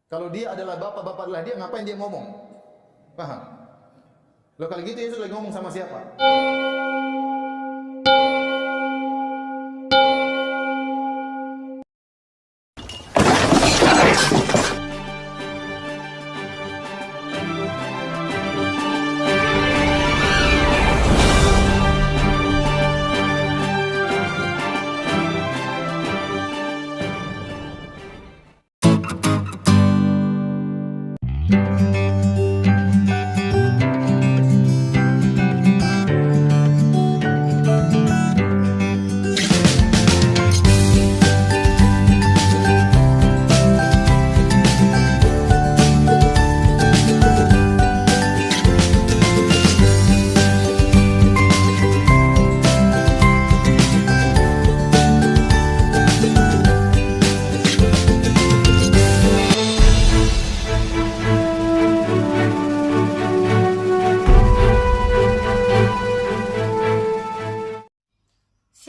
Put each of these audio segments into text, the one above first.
Kalau dia adalah bapak adalah dia, ngapain dia ngomong? Paham? Loh kalau gitu Yesus lagi ngomong sama siapa?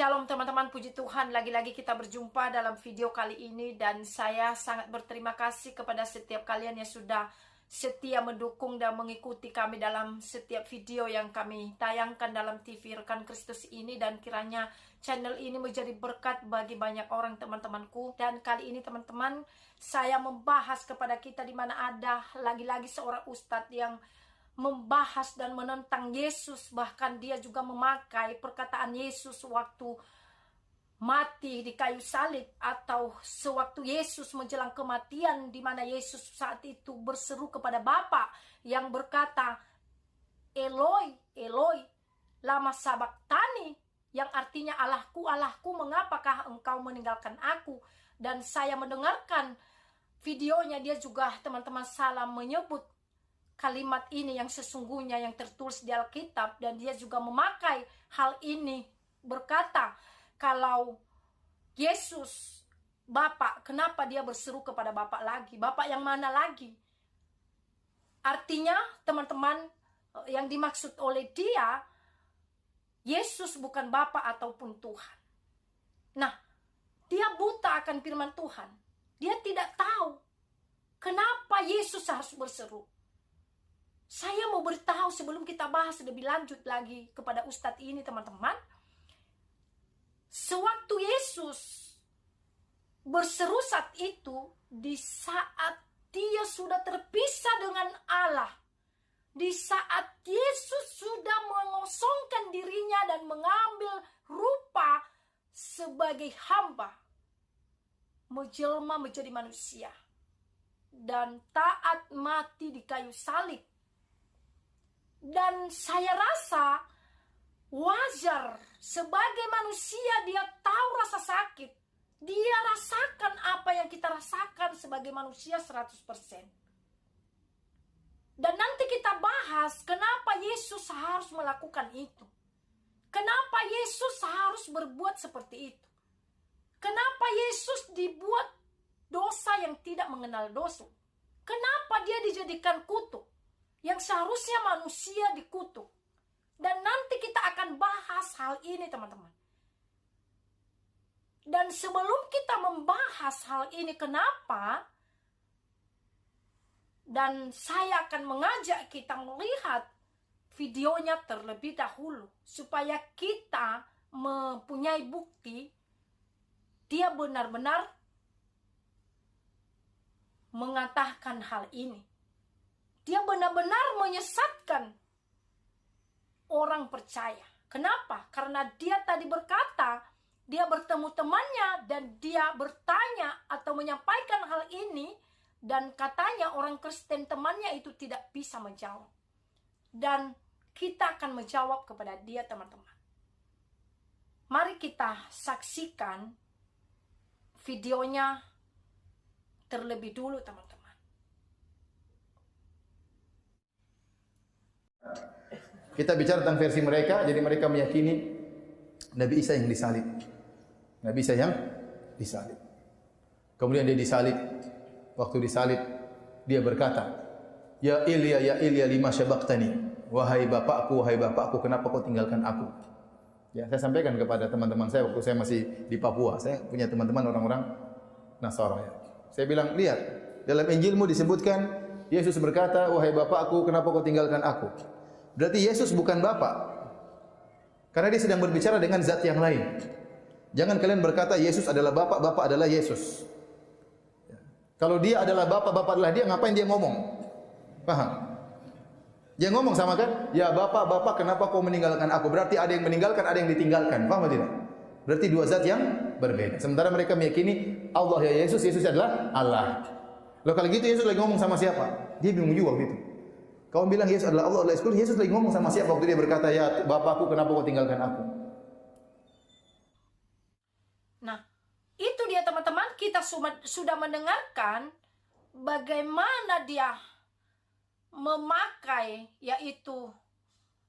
Shalom teman-teman, puji Tuhan, lagi-lagi kita berjumpa dalam video kali ini. Dan saya sangat berterima kasih kepada setiap kalian yang sudah setia mendukung dan mengikuti kami dalam setiap video yang kami tayangkan dalam TV Rekan Kristus ini. Dan kiranya channel ini menjadi berkat bagi banyak orang teman-temanku. Dan kali ini teman-teman, saya membahas kepada kita di mana ada lagi-lagi seorang ustadz yang membahas dan menentang Yesus. Bahkan dia juga memakai perkataan Yesus waktu mati di kayu salib, atau sewaktu Yesus menjelang kematian, di mana Yesus saat itu berseru kepada Bapa yang berkata, Eloi, Eloi, lama sabachthani, yang artinya Allahku, Allahku, mengapakah engkau meninggalkan aku? Dan saya mendengarkan videonya, dia juga teman-teman salah menyebut kalimat ini yang sesungguhnya yang tertulis di Alkitab. Dan dia juga memakai hal ini, berkata kalau Yesus Bapak, kenapa dia berseru kepada Bapak lagi? Bapak yang mana lagi? Artinya teman-teman, yang dimaksud oleh dia, Yesus bukan Bapak ataupun Tuhan. Nah, dia buta akan firman Tuhan. Dia tidak tahu kenapa Yesus harus berseru. Saya mau beritahu sebelum kita bahas lebih lanjut lagi kepada ustadz ini teman-teman. Sewaktu Yesus berseru saat itu, di saat dia sudah terpisah dengan Allah, di saat Yesus sudah mengosongkan dirinya dan mengambil rupa sebagai hamba, menjelma menjadi manusia, dan taat mati di kayu salib. Dan saya rasa wajar, sebagai manusia dia tahu rasa sakit. Dia rasakan apa yang kita rasakan sebagai manusia 100%. Dan nanti kita bahas kenapa Yesus harus melakukan itu. Kenapa Yesus harus berbuat seperti itu. Kenapa Yesus dibuat dosa yang tidak mengenal dosa. Kenapa dia dijadikan kutuk yang seharusnya manusia dikutuk. Dan nanti kita akan bahas hal ini teman-teman. Dan sebelum kita membahas hal ini kenapa, dan saya akan mengajak kita melihat videonya terlebih dahulu, supaya kita mempunyai bukti dia benar-benar mengatakan hal ini. Dia benar-benar menyesatkan orang percaya. Kenapa? Karena dia tadi berkata, dia bertemu temannya dan dia bertanya atau menyampaikan hal ini, dan katanya orang Kristen temannya itu tidak bisa menjawab. Dan kita akan menjawab kepada dia teman-teman. Mari kita saksikan videonya terlebih dulu teman-teman. Kita bicara tentang versi mereka, jadi mereka meyakini Nabi Isa yang disalib. Nabi Isa yang disalib. Kemudian dia disalib. Waktu disalib, dia berkata, Ya Ilya, lima sabachthani. Wahai bapakku, kenapa kau tinggalkan aku? Ya, saya sampaikan kepada teman-teman saya waktu saya masih di Papua. Saya punya teman-teman orang-orang Nasara. Ya. Saya bilang, lihat, Dalam Injilmu disebutkan Yesus berkata, "Wahai Bapakku, kenapa kau tinggalkan aku?" Berarti Yesus bukan Bapa. Karena dia sedang berbicara dengan zat yang lain. Jangan kalian berkata Yesus adalah Bapa, Bapa adalah Yesus. Kalau dia adalah Bapa, Bapa adalah dia, ngapain dia ngomong? Paham? Dia ngomong sama kan? Ya Bapa, Bapa, kenapa kau meninggalkan aku? Berarti ada yang meninggalkan, ada yang ditinggalkan. Paham atau tidak? Berarti dua zat yang berbeda. Sementara mereka meyakini Allah ya Yesus, Yesus adalah Allah. Loh kalau gitu Yesus lagi ngomong sama siapa? Dia bingung juga waktu itu. Kau bilang Yesus adalah Allah, Yesus lagi ngomong sama siapa waktu dia berkata, "Ya Bapakku, kenapa kau tinggalkan aku?" Nah, itu dia teman-teman, kita sudah mendengarkan bagaimana dia memakai yaitu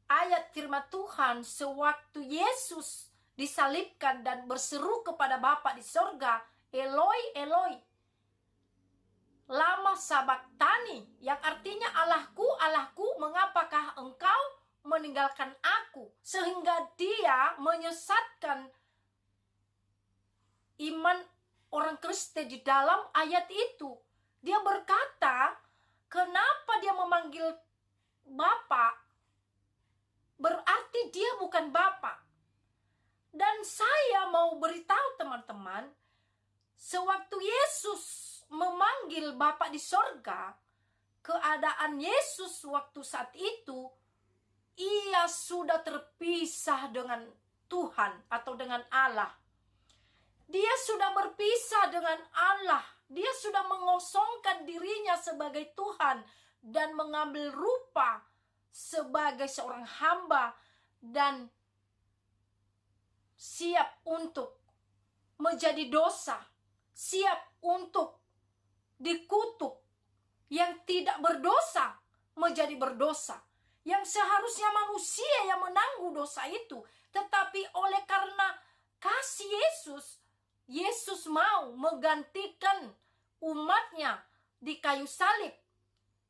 ayat firman Tuhan sewaktu Yesus disalibkan dan berseru kepada Bapa di sorga, "Eloi, Eloi, lama sabaktani," yang artinya, "Allahku, Allahku, mengapakah engkau meninggalkan aku?" Sehingga dia menyesatkan iman orang Kristen di dalam ayat itu. Dia berkata, kenapa dia memanggil Bapa? Berarti dia bukan Bapa. Dan saya mau beritahu teman-teman, sewaktu Yesus memanggil Bapa di sorga, keadaan Yesus waktu saat itu, ia sudah terpisah dengan Tuhan atau dengan Allah. Dia sudah berpisah dengan Allah. Dia sudah mengosongkan dirinya sebagai Tuhan dan mengambil rupa sebagai seorang hamba dan siap untuk menjadi dosa, siap untuk dikutuk. Yang tidak berdosa menjadi berdosa. Yang seharusnya manusia yang menanggung dosa itu, tetapi oleh karena kasih Yesus, Yesus mau menggantikan umatnya di kayu salib.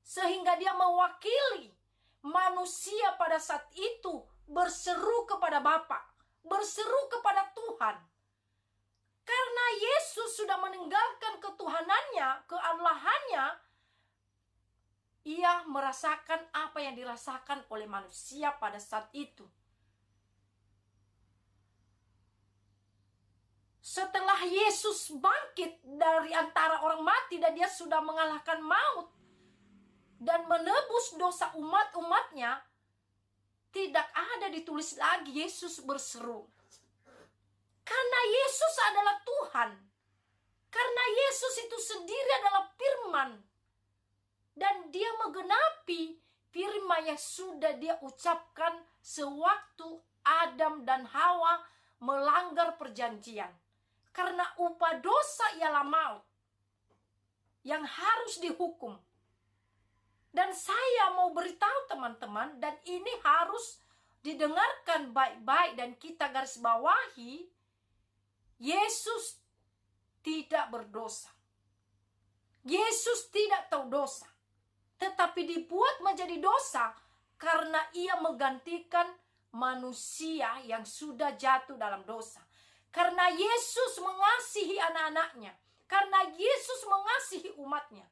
Sehingga dia mewakili manusia pada saat itu berseru kepada Bapa, berseru kepada Tuhan. Karena Yesus sudah meninggalkan ketuhanannya, keallahannya, ia merasakan apa yang dirasakan oleh manusia pada saat itu. Setelah Yesus bangkit dari antara orang mati dan dia sudah mengalahkan maut dan menebus dosa umat-umatnya, tidak ada ditulis lagi Yesus berseru. Karena Yesus adalah Tuhan. Karena Yesus itu sendiri adalah firman. Dan dia menggenapi firman yang sudah dia ucapkan sewaktu Adam dan Hawa melanggar perjanjian. Karena upah dosa ialah maut yang harus dihukum. Dan saya mau beritahu teman-teman, dan ini harus didengarkan baik-baik dan kita garis bawahi, Yesus tidak berdosa. Yesus tidak tahu dosa, tetapi dibuat menjadi dosa karena ia menggantikan manusia yang sudah jatuh dalam dosa. Karena Yesus mengasihi anak-anaknya. Karena Yesus mengasihi umatnya.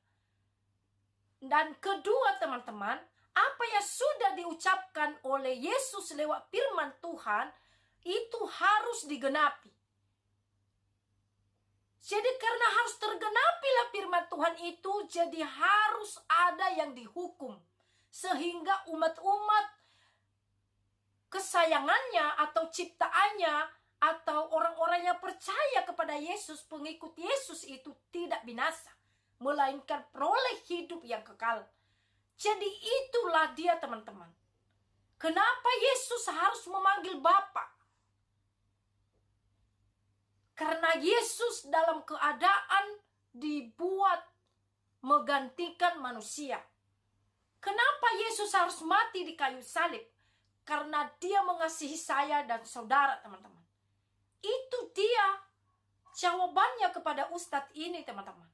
Dan kedua teman-teman, apa yang sudah diucapkan oleh Yesus lewat firman Tuhan, itu harus digenapi. Jadi karena harus tergenapilah firman Tuhan itu, jadi harus ada yang dihukum. Sehingga umat-umat kesayangannya atau ciptaannya, atau orang-orang yang percaya kepada Yesus, pengikut Yesus itu tidak binasa, melainkan peroleh hidup yang kekal. Jadi itulah dia teman-teman. Kenapa Yesus harus memanggil Bapa? Karena Yesus dalam keadaan dibuat menggantikan manusia. Kenapa Yesus harus mati di kayu salib? Karena dia mengasihi saya dan saudara teman-teman. Itu dia jawabannya kepada ustadz ini teman-teman.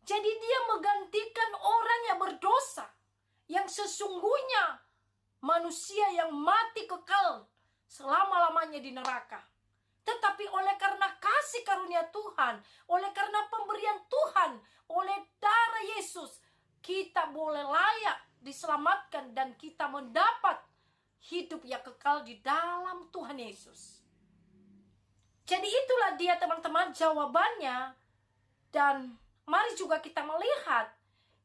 Jadi dia menggantikan orang yang berdosa, yang sesungguhnya manusia yang mati kekal selama-lamanya di neraka. Tetapi tetapi oleh karena kasih karunia Tuhan, oleh karena pemberian Tuhan, oleh darah Yesus, kita boleh layak diselamatkan dan kita mendapat hidup yang kekal di dalam Tuhan Yesus. Jadi itulah dia teman-teman jawabannya. Dan mari juga kita melihat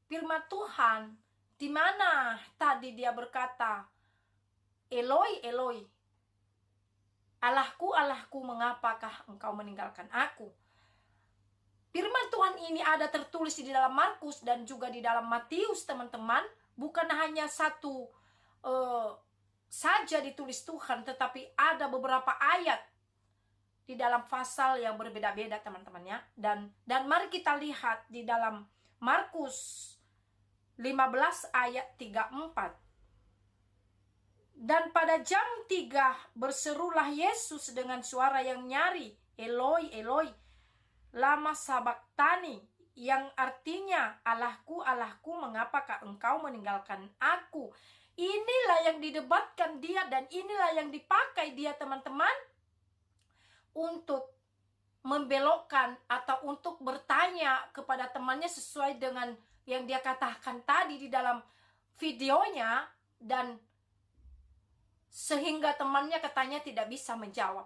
firman Tuhan, di mana tadi dia berkata, Eloi, Eloi, Allahku, Allahku, mengapakah engkau meninggalkan aku? Firman Tuhan ini ada tertulis di dalam Markus dan juga di dalam Matius, teman-teman. Bukan hanya satu saja ditulis Tuhan, tetapi ada beberapa ayat di dalam pasal yang berbeda-beda, teman-teman ya. Dan mari kita lihat di dalam Markus 15 ayat 34. Dan pada jam 3 berserulah Yesus dengan suara yang nyari, Eloi, Eloi, lama sabachthani, yang artinya, Allahku, Allahku, mengapakah engkau meninggalkan aku? Inilah yang didebatkan dia dan inilah yang dipakai dia, teman-teman, untuk membelokkan atau untuk bertanya kepada temannya sesuai dengan yang dia katakan tadi di dalam videonya, dan sehingga temannya katanya tidak bisa menjawab.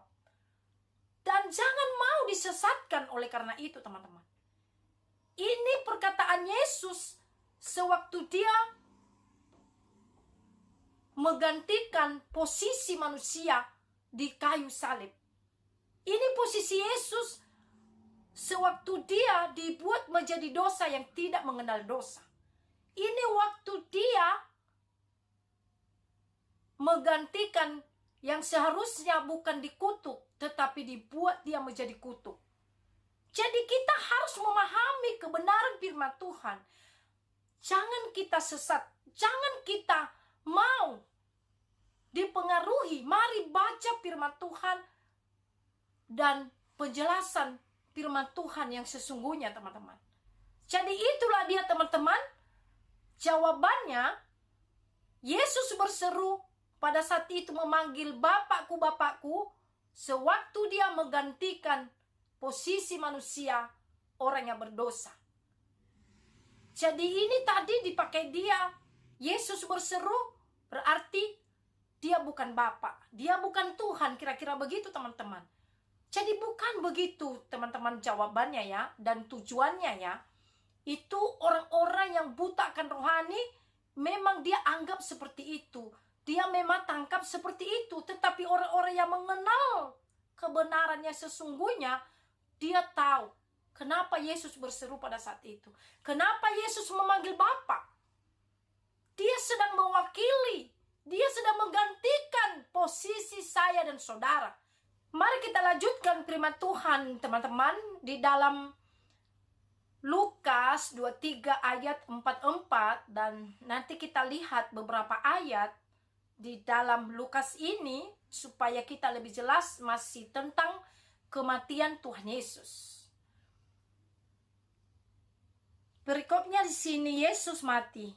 Dan jangan mau disesatkan oleh karena itu, teman-teman. Ini perkataan Yesus sewaktu dia menggantikan posisi manusia di kayu salib. Ini posisi Yesus sewaktu dia dibuat menjadi dosa yang tidak mengenal dosa. Ini waktu dia menggantikan yang seharusnya bukan dikutuk, tetapi dibuat dia menjadi kutuk. Jadi kita harus memahami kebenaran firman Tuhan. Jangan kita sesat, jangan kita mau dipengaruhi. Mari baca firman Tuhan dan penjelasan firman Tuhan yang sesungguhnya, teman-teman. Jadi itulah dia, teman-teman, jawabannya. Yesus berseru pada saat itu memanggil Bapakku, Bapakku, sewaktu dia menggantikan posisi manusia, orang yang berdosa. Jadi ini tadi dipakai dia. Yesus berseru berarti dia bukan Bapa, dia bukan Tuhan, kira-kira begitu, teman-teman. Jadi bukan begitu, teman-teman, jawabannya ya, dan tujuannya ya. Itu orang-orang yang buta akan rohani, memang dia anggap seperti itu. Dia memang tangkap seperti itu. Tetapi orang-orang yang mengenal kebenarannya sesungguhnya, dia tahu kenapa Yesus berseru pada saat itu. Kenapa Yesus memanggil Bapa. Dia sedang mewakili, dia sedang menggantikan posisi saya dan saudara. Mari kita lanjutkan firman Tuhan, teman-teman, di dalam Lukas 23 ayat 44, dan nanti kita lihat beberapa ayat di dalam Lukas ini supaya kita lebih jelas masih tentang kematian Tuhan Yesus. Berikutnya di sini Yesus mati.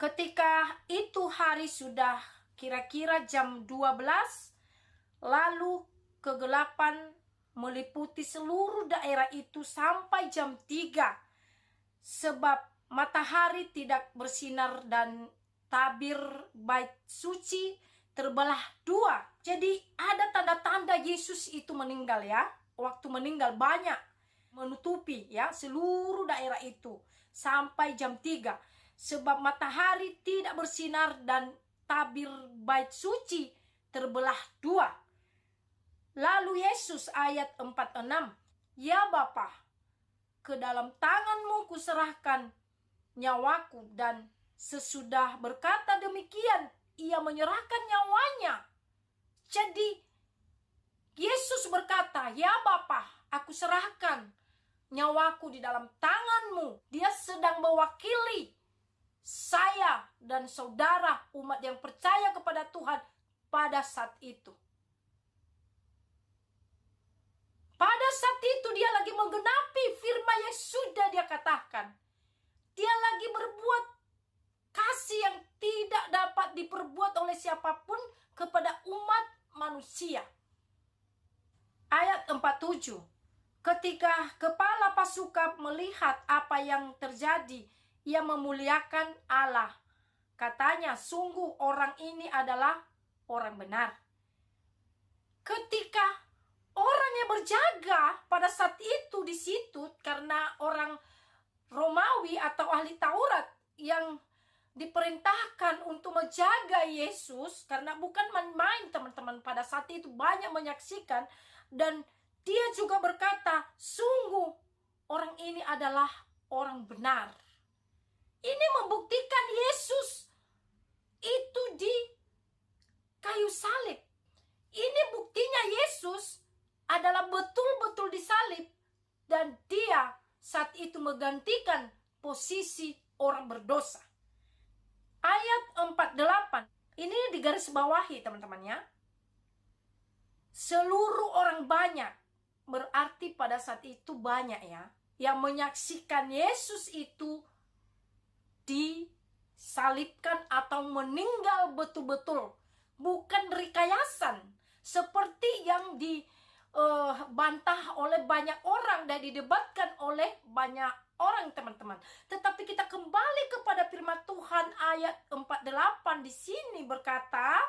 Ketika itu hari sudah kira-kira jam 12, lalu kegelapan meliputi seluruh daerah itu sampai jam 3. Sebab matahari tidak bersinar dan tabir bait suci terbelah 2. Jadi ada tanda-tanda Yesus itu meninggal ya. Waktu meninggal banyak menutupi ya seluruh daerah itu sampai jam 3. Sebab matahari tidak bersinar dan tabir bait suci terbelah 2. Lalu Yesus ayat 46, ya Bapa, ke dalam tanganmu kuserahkan nyawaku, dan sesudah berkata demikian, ia menyerahkan nyawanya. Jadi Yesus berkata, ya Bapa, aku serahkan nyawaku di dalam tanganmu. Dia sedang mewakili saya dan saudara umat yang percaya kepada Tuhan pada saat itu. Pada saat itu dia lagi menggenapi firman yang sudah dia katakan. Dia lagi berbuat kasih yang tidak dapat diperbuat oleh siapapun kepada umat manusia. 47. Ketika kepala pasukan melihat apa yang terjadi, ia memuliakan Allah. Katanya, sungguh orang ini adalah orang benar. Ketika orang yang berjaga pada saat itu di situ, karena orang Romawi atau ahli Taurat yang diperintahkan untuk menjaga Yesus, karena bukan main-main teman-teman, pada saat itu banyak menyaksikan, dan dia juga berkata, sungguh orang ini adalah orang benar. Ini membuktikan Yesus itu di kayu salib. Ini buktinya Yesus adalah betul-betul disalib, dan dia saat itu menggantikan posisi orang berdosa. Ayat 48. Ini digaris bawahi teman-teman ya. Seluruh orang banyak. Berarti pada saat itu banyak ya. Yang menyaksikan Yesus itu disalibkan atau meninggal betul-betul. Bukan rekayasan. Seperti yang dibantah oleh banyak orang dan didebatkan oleh banyak orang teman-teman. Tetapi kita kembali kepada firman Tuhan ayat 48 di sini berkata,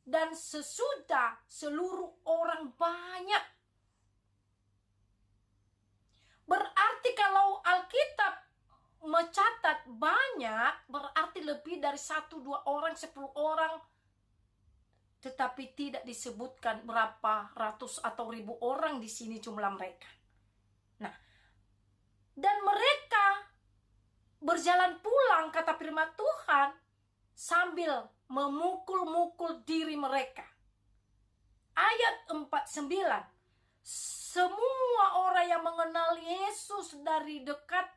dan sesudah seluruh orang banyak. Berarti kalau Alkitab mencatat banyak, berarti lebih dari 1, 2 orang, 10 orang. Tetapi tidak disebutkan berapa ratus atau ribu orang di sini jumlah mereka. Nah, dan mereka berjalan pulang, kata firman Tuhan, sambil memukul-mukul diri mereka. Ayat 49. Semua orang yang mengenal Yesus dari dekat,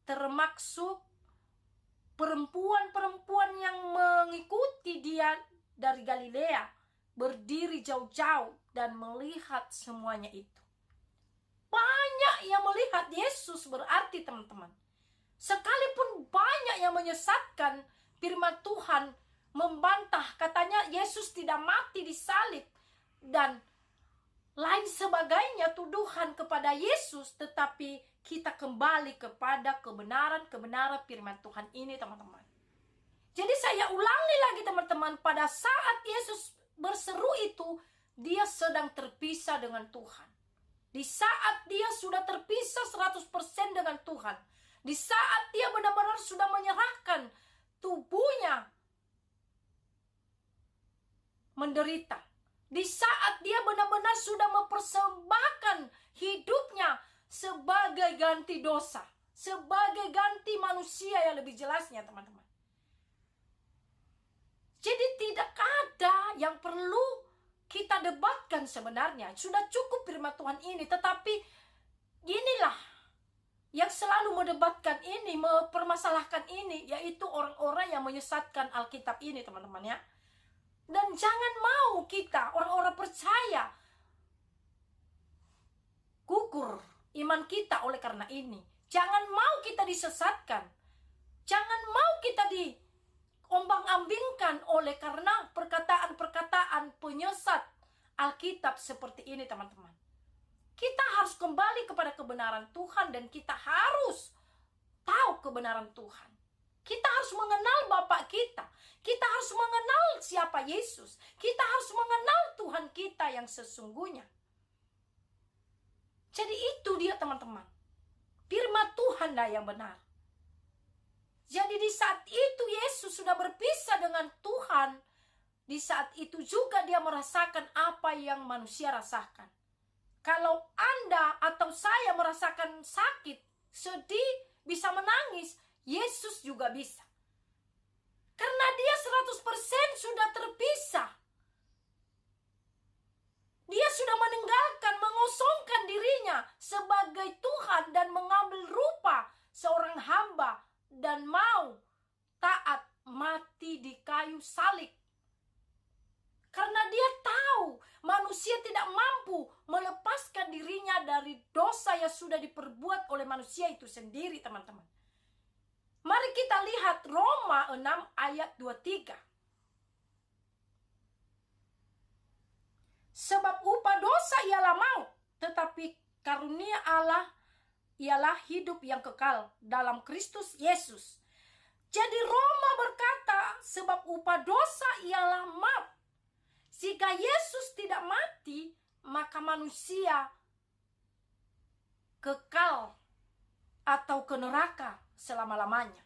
termasuk perempuan-perempuan yang mengikuti dia dari Galilea, berdiri jauh-jauh dan melihat semuanya itu. Banyak yang melihat Yesus, berarti teman-teman. Sekalipun banyak yang menyesatkan, firman Tuhan membantah, katanya Yesus tidak mati disalib dan lain sebagainya tuduhan kepada Yesus, tetapi kita kembali kepada kebenaran firman Tuhan ini teman-teman. Jadi saya ulangi lagi teman-teman, pada saat Yesus berseru itu, dia sedang terpisah dengan Tuhan. Di saat dia sudah terpisah 100% dengan Tuhan, di saat dia benar-benar sudah menyerahkan tubuhnya menderita, di saat dia benar-benar sudah mempersembahkan hidupnya sebagai ganti dosa, sebagai ganti manusia yang lebih jelasnya teman-teman. Jadi tidak ada yang perlu kita debatkan sebenarnya. Sudah cukup firman Tuhan ini. Tetapi inilah yang selalu mendebatkan ini, mempermasalahkan ini, yaitu orang-orang yang menyesatkan Alkitab ini teman-teman ya. Dan jangan mau kita, orang-orang percaya, gugur iman kita oleh karena ini. Jangan mau kita disesatkan. Jangan mau kita diombang-ambingkan oleh karena perkataan-perkataan penyesat Alkitab seperti ini teman-teman. Kita harus kembali kepada kebenaran Tuhan dan kita harus tahu kebenaran Tuhan. Kita harus mengenal Bapa kita. Kita harus mengenal siapa Yesus. Kita harus mengenal Tuhan kita yang sesungguhnya. Jadi itu dia teman-teman. Firman Tuhanlah yang benar. Jadi di saat itu Yesus sudah berpisah dengan Tuhan. Di saat itu juga dia merasakan apa yang manusia rasakan. Kalau Anda atau saya merasakan sakit, sedih, bisa menangis, Yesus juga bisa. Karena dia 100% sudah terpisah. Dia sudah meninggalkan, mengosongkan dirinya sebagai Tuhan dan mengambil rupa seorang hamba dan mau taat mati di kayu salib. Karena dia tahu manusia tidak mampu melepaskan dirinya dari dosa yang sudah diperbuat oleh manusia itu sendiri teman-teman. Mari kita lihat Roma 6 ayat 23. Sebab upah dosa ialah maut, tetapi karunia Allah ialah hidup yang kekal dalam Kristus Yesus. Jadi Roma berkata, sebab upah dosa ialah maut. Jika Yesus tidak mati, maka manusia kekal atau ke neraka selama-lamanya.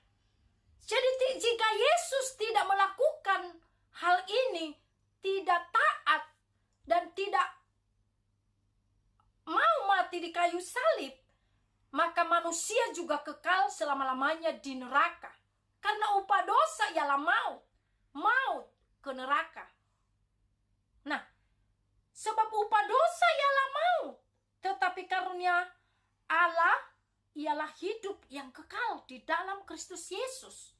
Jadi jika Yesus tidak melakukan hal ini, tidak taat dan tidak mau mati di kayu salib, maka manusia juga kekal selama-lamanya di neraka. Karena upah dosa ialah maut, maut ke neraka. Nah, sebab upah dosa ialah maut, tetapi karunia Allah ialah hidup yang kekal di dalam Kristus Yesus.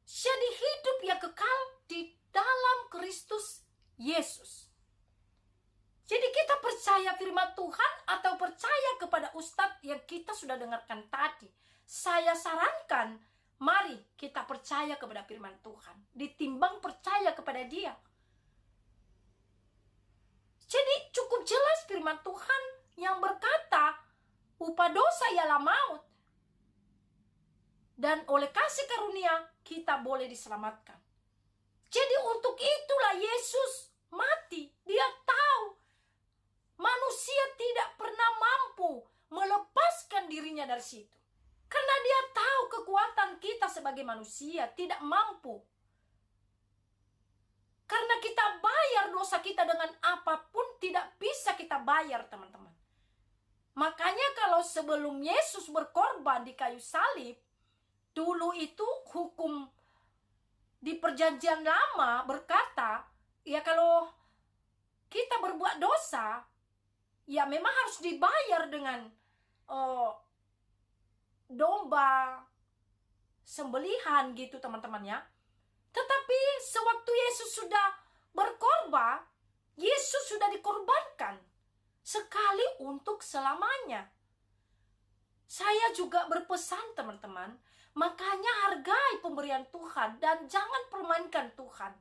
Jadi hidup yang kekal di dalam Kristus Yesus. Jadi kita percaya firman Tuhan atau percaya kepada ustadz yang kita sudah dengarkan tadi. Saya sarankan, mari kita percaya kepada firman Tuhan, ditimbang percaya kepada dia. Jadi cukup jelas firman Tuhan yang berkata, upah dosa ialah maut. Dan oleh kasih karunia, kita boleh diselamatkan. Jadi untuk itulah Yesus mati. Dia tahu manusia tidak pernah mampu melepaskan dirinya dari situ. Karena dia tahu kekuatan kita sebagai manusia tidak mampu. Karena kita bayar dosa kita dengan apapun tidak bisa kita bayar, teman-teman. Makanya kalau sebelum Yesus berkorban di kayu salib, dulu itu hukum di perjanjian lama berkata, ya kalau kita berbuat dosa, ya memang harus dibayar dengan domba, sembelihan gitu teman-teman ya. Tetapi sewaktu Yesus sudah berkorban, Yesus sudah dikorbankan sekali untuk selamanya. Saya juga berpesan teman-teman, makanya hargai pemberian Tuhan dan jangan permainkan Tuhan.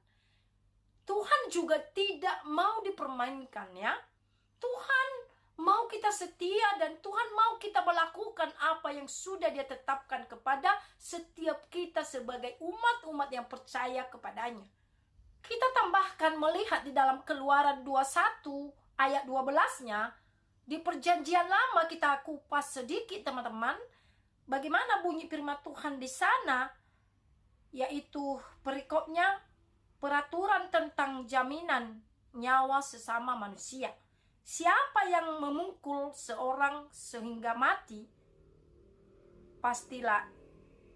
Tuhan juga tidak mau dipermainkan ya. Tuhan mau kita setia dan Tuhan mau kita melakukan apa yang sudah Dia tetapkan kepada setiap kita sebagai umat-umat yang percaya kepadanya. Kita tambahkan melihat di dalam Keluaran 21 ayat 12-nya, di perjanjian lama kita kupas sedikit teman-teman, bagaimana bunyi firman Tuhan di sana, yaitu perikopnya peraturan tentang jaminan nyawa sesama manusia. Siapa yang memukul seorang sehingga mati, pastilah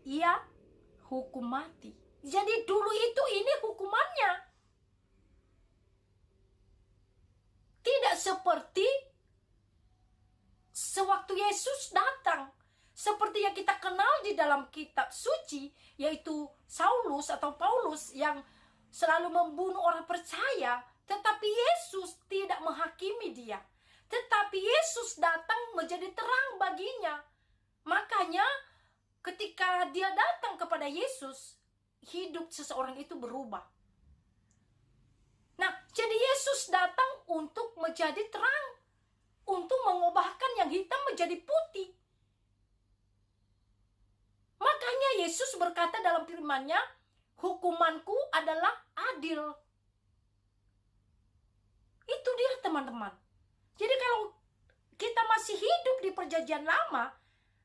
ia hukum mati. Jadi dulu itu ini hukumannya. Tidak seperti sewaktu Yesus datang. Seperti yang kita kenal di dalam kitab suci, yaitu Saulus atau Paulus yang selalu membunuh orang percaya. Tetapi Yesus tidak menghakimi dia. Tetapi Yesus datang menjadi terang baginya. Makanya ketika dia datang kepada Yesus, hidup seseorang itu berubah. Nah, jadi Yesus datang untuk menjadi terang. Untuk mengubahkan yang hitam menjadi putih. Makanya Yesus berkata dalam firman-Nya, hukumanku adalah adil. Itu dia teman-teman. Jadi kalau kita masih hidup di perjanjian lama,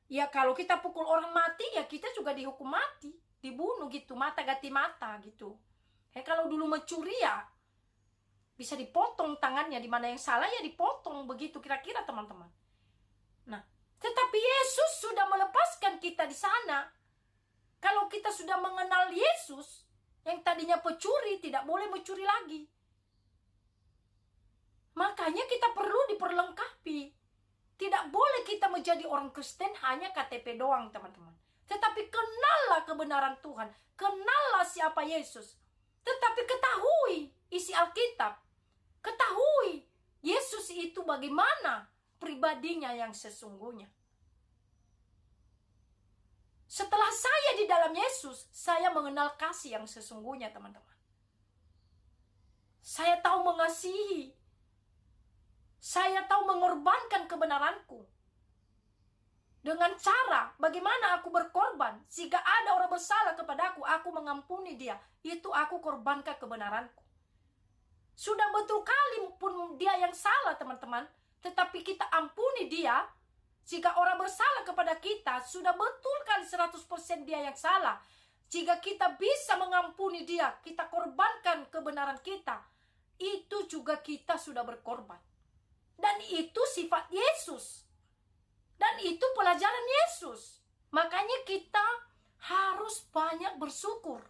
ya kalau kita pukul orang mati, ya kita juga dihukum mati. Dibunuh gitu, mata ganti mata gitu. Kalau dulu mencuri ya, bisa dipotong tangannya, di mana yang salah ya dipotong, begitu kira-kira teman-teman. Nah, tetapi Yesus sudah melepaskan kita di sana. Kalau kita sudah mengenal Yesus, yang tadinya pencuri tidak boleh mencuri lagi. Makanya kita perlu diperlengkapi. Tidak boleh kita menjadi orang Kristen hanya KTP doang teman-teman. Tetapi kenallah kebenaran Tuhan. Kenallah siapa Yesus. Tetapi ketahui isi Alkitab. Ketahui Yesus itu bagaimana pribadinya yang sesungguhnya. Setelah saya di dalam Yesus, saya mengenal kasih yang sesungguhnya teman-teman. Saya tahu mengasihi. Saya tahu mengorbankan kebenaranku. Dengan cara bagaimana aku berkorban. Jika ada orang bersalah kepadaku, aku mengampuni dia. Itu aku korbankan kebenaranku. Sudah betul kali pun dia yang salah, teman-teman. Tetapi kita ampuni dia. Jika orang bersalah kepada kita, sudah betul kali 100% dia yang salah. Jika kita bisa mengampuni dia, kita korbankan kebenaran kita, itu juga kita sudah berkorban. Dan itu sifat Yesus. Dan itu pelajaran Yesus. Makanya kita harus banyak bersyukur.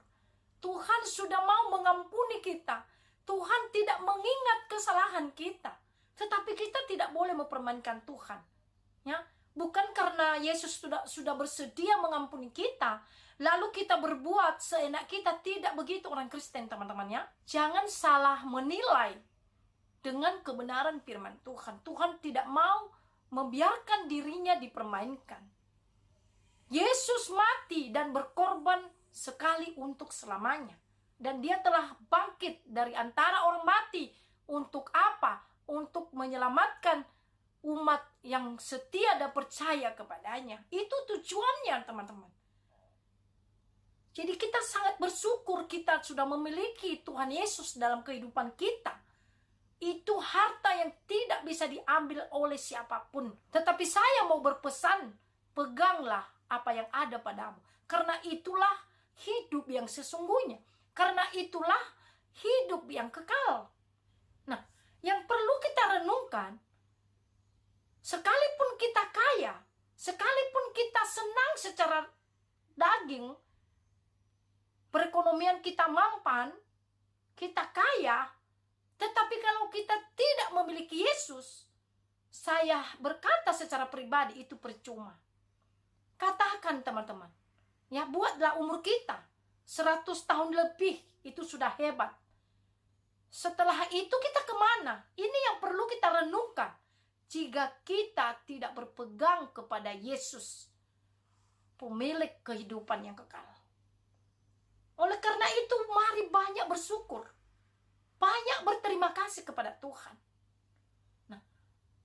Tuhan sudah mau mengampuni kita. Tuhan tidak mengingat kesalahan kita. Tetapi kita tidak boleh mempermainkan Tuhan. Ya, bukan karena Yesus sudah bersedia mengampuni kita, lalu kita berbuat seenak kita. Tidak begitu orang Kristen, teman-teman ya. Jangan salah menilai dengan kebenaran firman Tuhan. Tuhan tidak mau membiarkan dirinya dipermainkan. Yesus mati dan berkorban sekali untuk selamanya. Dan dia telah bangkit dari antara orang mati. Untuk apa? Untuk menyelamatkan umat yang setia dan percaya kepadanya. Itu tujuannya, teman-teman. Jadi kita sangat bersyukur kita sudah memiliki Tuhan Yesus dalam kehidupan kita. Itu harta yang tidak bisa diambil oleh siapapun. Tetapi saya mau berpesan, peganglah apa yang ada padamu. Karena itulah hidup yang sesungguhnya. Karena itulah hidup yang kekal. Nah, yang perlu kita renungkan, sekalipun kita kaya, sekalipun kita senang secara daging, perekonomian kita mampan, kita kaya, tetapi kalau kita tidak memiliki Yesus, saya berkata secara pribadi itu percuma. Katakan teman-teman, ya buatlah umur kita 100 tahun lebih, itu sudah hebat. Setelah itu kita kemana? Ini yang perlu kita renungkan. Jika kita tidak berpegang kepada Yesus, pemilik kehidupan yang kekal. Oleh karena itu, mari banyak bersyukur. Banyak berterima kasih kepada Tuhan. Nah,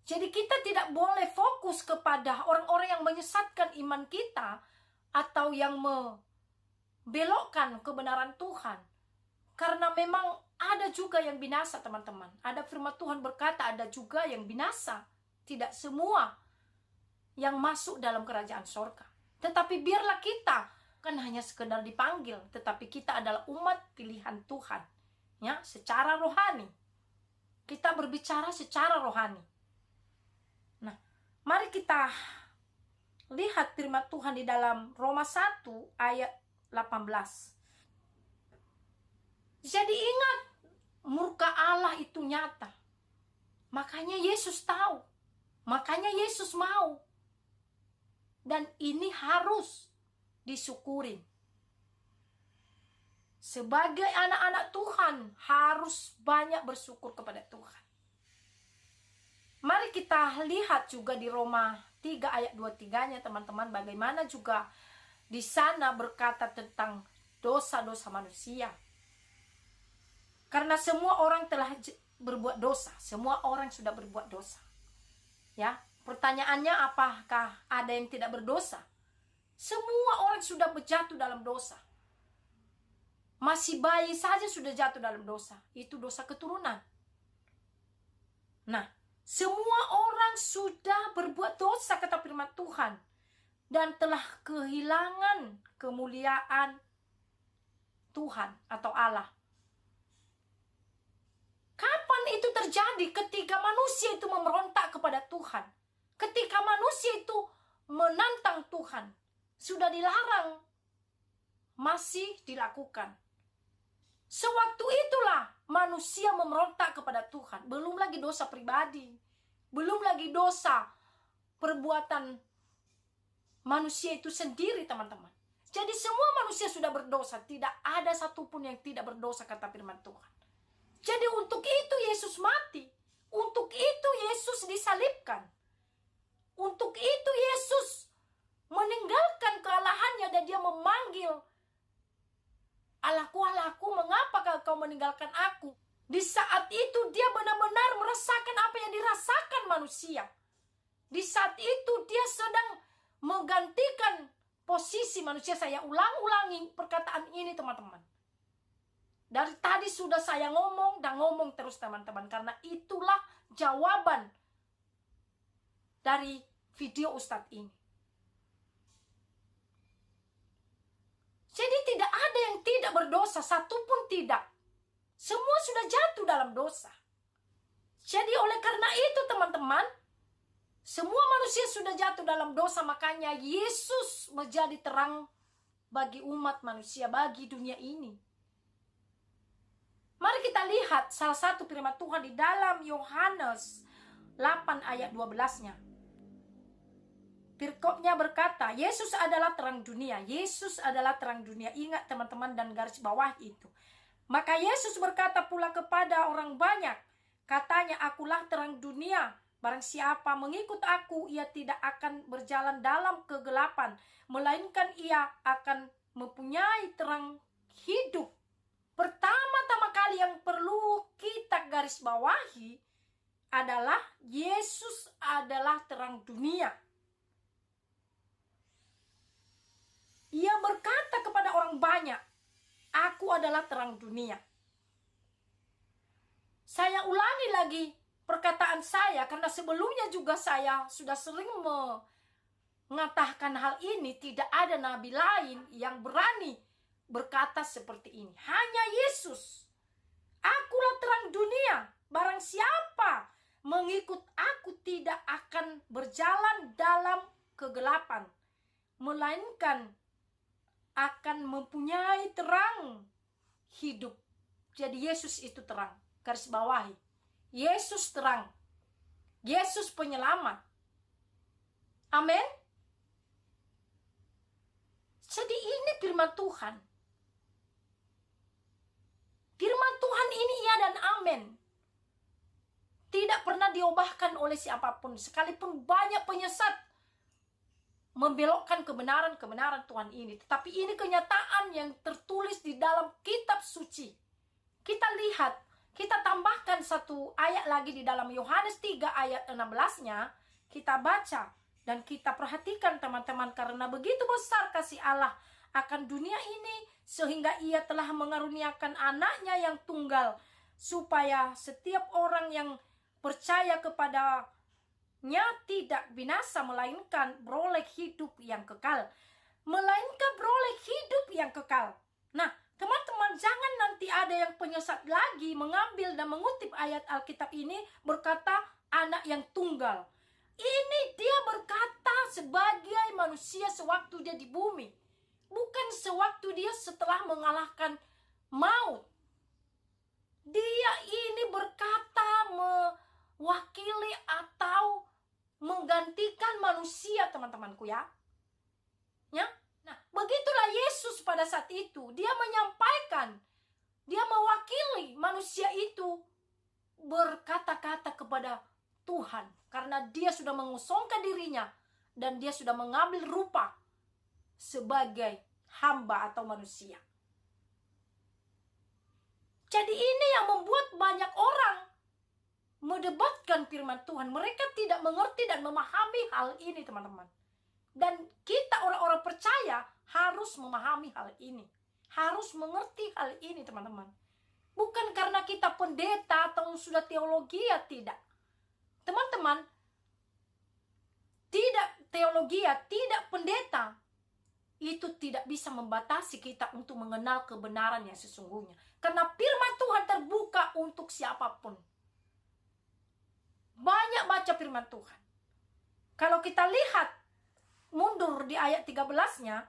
jadi kita tidak boleh fokus kepada orang-orang yang menyesatkan iman kita atau yang membelokkan kebenaran Tuhan. Karena memang ada juga yang binasa, teman-teman. Ada firman Tuhan berkata ada juga yang binasa. Tidak semua yang masuk dalam kerajaan sorga. Tetapi biarlah kita, kan hanya sekedar dipanggil, tetapi kita adalah umat pilihan Tuhan. Ya, secara rohani. Kita berbicara secara rohani. Nah, mari kita lihat firman Tuhan di dalam Roma 1 ayat 18. Jadi ingat, murka Allah itu nyata. Makanya Yesus tahu. Makanya Yesus mau. Dan ini harus disyukurin. Sebagai anak-anak Tuhan, harus banyak bersyukur kepada Tuhan. Mari kita lihat juga di Roma 3 ayat 23-nya, teman-teman, bagaimana juga di sana berkata tentang dosa-dosa manusia. Karena semua orang telah berbuat dosa, semua orang sudah berbuat dosa. Ya, pertanyaannya apakah ada yang tidak berdosa? Semua orang sudah berjatuh dalam dosa. Masih bayi saja sudah jatuh dalam dosa. Itu dosa keturunan. Nah, semua orang sudah berbuat dosa, kata firman Tuhan. Dan telah kehilangan kemuliaan Tuhan atau Allah. Kapan itu terjadi? Ketika manusia itu memberontak kepada Tuhan. Ketika manusia itu menantang Tuhan. Sudah dilarang, masih dilakukan. Sewaktu itulah manusia memberontak kepada Tuhan. Belum lagi dosa pribadi. Belum lagi dosa perbuatan manusia itu sendiri, teman-teman. Jadi semua manusia sudah berdosa. Tidak ada satupun yang tidak berdosa, kata firman Tuhan. Jadi untuk itu Yesus mati. Untuk itu Yesus disalibkan. Untuk itu Yesus meninggalkan kealahannya dan dia memanggil, Allahku, Allahku, mengapa kau meninggalkan aku? Di saat itu dia benar-benar merasakan apa yang dirasakan manusia. Di saat itu dia sedang menggantikan posisi manusia. Saya ulang-ulangi perkataan ini teman-teman. Dari tadi sudah saya ngomong dan ngomong terus teman-teman. Karena itulah jawaban dari video Ustadz ini. Jadi tidak ada yang tidak berdosa, satupun tidak. Semua sudah jatuh dalam dosa. Jadi oleh karena itu teman-teman, semua manusia sudah jatuh dalam dosa, makanya Yesus menjadi terang bagi umat manusia, bagi dunia ini. Mari kita lihat salah satu firman Tuhan di dalam Yohanes 8 ayat 12-nya. Firqatnya berkata, Yesus adalah terang dunia. Yesus adalah terang dunia. Ingat teman-teman dan garis bawah itu. Maka Yesus berkata pula kepada orang banyak, katanya, akulah terang dunia. Barang siapa mengikut aku, ia tidak akan berjalan dalam kegelapan, melainkan ia akan mempunyai terang hidup. Pertama-tama kali yang perlu kita garis bawahi adalah Yesus adalah terang dunia. Ia berkata kepada orang banyak, aku adalah terang dunia. Saya ulangi lagi perkataan saya, karena sebelumnya juga saya sudah sering mengatakan hal ini. Tidak ada nabi lain yang berani berkata seperti ini. Hanya Yesus. Akulah terang dunia. Barang siapa mengikut aku tidak akan berjalan dalam kegelapan, melainkan akan mempunyai terang hidup. Jadi Yesus itu terang. Garis bawahi. Yesus terang. Yesus penyelamat. Amin. Jadi ini firman Tuhan. Firman Tuhan ini iya dan amin. Tidak pernah diubahkan oleh siapapun. Sekalipun banyak penyesat membelokkan kebenaran-kebenaran Tuhan ini. Tetapi ini kenyataan yang tertulis di dalam kitab suci. Kita lihat, kita tambahkan satu ayat lagi di dalam Yohanes 3 ayat 16-nya. Kita baca dan kita perhatikan teman-teman. Karena begitu besar kasih Allah akan dunia ini, sehingga ia telah mengaruniakan anaknya yang tunggal, supaya setiap orang yang percaya kepada tidak binasa, melainkan beroleh hidup yang kekal. Melainkan beroleh hidup yang kekal. Nah, teman-teman, jangan nanti ada yang penyesat lagi mengambil dan mengutip ayat Alkitab ini berkata anak yang tunggal. Ini dia berkata sebagai manusia sewaktu dia di bumi. Bukan sewaktu dia setelah mengalahkan maut. Dia ini berkata mewakili atau menggantikan manusia, teman-temanku ya. Nah, begitulah Yesus pada saat itu. Dia menyampaikan, dia mewakili manusia itu berkata-kata kepada Tuhan. Karena dia sudah mengosongkan dirinya dan dia sudah mengambil rupa sebagai hamba atau manusia. Jadi ini yang membuat banyak orang mendebatkan firman Tuhan. Mereka tidak mengerti dan memahami hal ini, teman-teman. Dan kita orang-orang percaya harus memahami hal ini. Harus mengerti hal ini, teman-teman. Bukan karena kita pendeta atau sudah teologi, ya tidak. Teman-teman, tidak teologi, tidak pendeta, itu tidak bisa membatasi kita untuk mengenal kebenaran yang sesungguhnya. Karena firman Tuhan terbuka untuk siapapun. Banyak baca firman Tuhan. Kalau kita lihat mundur di ayat 13-nya,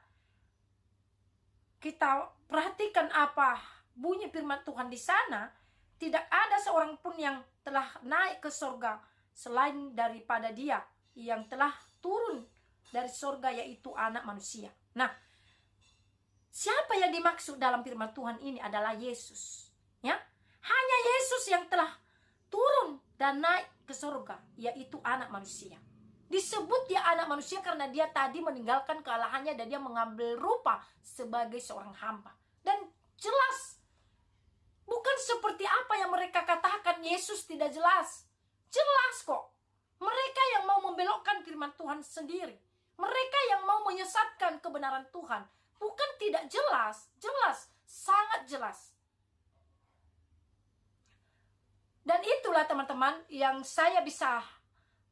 kita perhatikan apa bunyi firman Tuhan di sana. Tidak ada seorang pun yang telah naik ke surga selain daripada dia yang telah turun dari surga, yaitu anak manusia. Nah, siapa yang dimaksud dalam firman Tuhan ini adalah Yesus. Ya, hanya Yesus yang telah turun dan naik ke surga, yaitu anak manusia. Disebut dia anak manusia karena dia tadi meninggalkan kealahannya dan dia mengambil rupa sebagai seorang hamba. Dan jelas Bukan seperti apa yang mereka katakan Yesus tidak jelas. Jelas kok. Mereka yang mau membelokkan firman Tuhan sendiri. Mereka yang mau menyesatkan kebenaran Tuhan. Bukan tidak jelas. Jelas. Sangat jelas. Dan itulah teman-teman yang saya bisa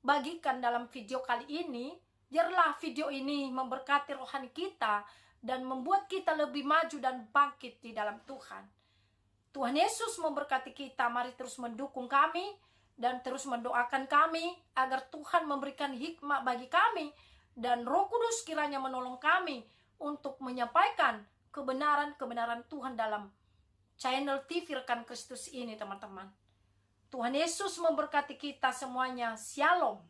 bagikan dalam video kali ini. Biarlah video ini memberkati rohani kita dan membuat kita lebih maju dan bangkit di dalam Tuhan. Tuhan Yesus memberkati kita. Mari terus mendukung kami dan terus mendoakan kami agar Tuhan memberikan hikmat bagi kami dan Roh Kudus kiranya menolong kami untuk menyampaikan kebenaran-kebenaran Tuhan dalam channel TV Rekan Kristus ini, teman-teman. Tuhan Yesus memberkati kita semuanya. Shalom.